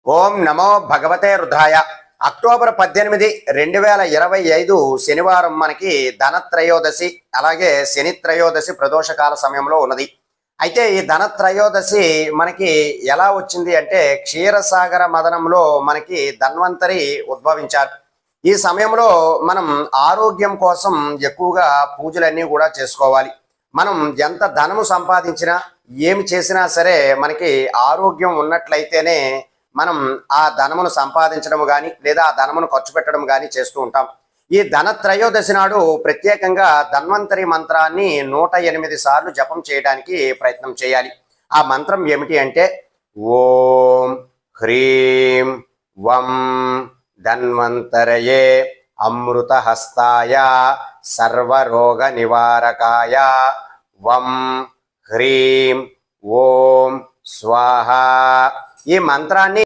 ఓం నమో భగవతే రుద్రాయ. అక్టోబర్ 18, 2025 శనివారం మనకి ధనత్రయోదశి, అలాగే శని త్రయోదశి ప్రదోషకాల సమయంలో ఉన్నది. అయితే ఈ ధనత్రయోదశి మనకి ఎలా వచ్చింది అంటే, క్షీరసాగర మదనంలో మనకి ధన్వంతరి ఉద్భవించారు. ఈ సమయంలో మనం ఆరోగ్యం కోసం ఎక్కువగా పూజలన్నీ కూడా చేసుకోవాలి. మనం ఎంత ధనము సంపాదించినా, ఏమి చేసినా సరే మనకి ఆరోగ్యం ఉన్నట్లయితేనే మనం ఆ ధనమును సంపాదించడం కానీ, లేదా ఆ ధనమును ఖర్చు పెట్టడం కానీ చేస్తూ ఉంటాం. ఈ ధనత్రయోదశి నాడు ప్రత్యేకంగా ధన్వంతరి మంత్రాన్ని 108 సార్లు జపం చేయడానికి ప్రయత్నం చేయాలి. ఆ మంత్రం ఏమిటి అంటే, ఓం హ్రీం వం ధన్వంతరయే అమృతహస్తాయ సర్వరోగ నివారకాయ వం హ్రీం ఓం స్వాహ. ఈ మంత్రాన్ని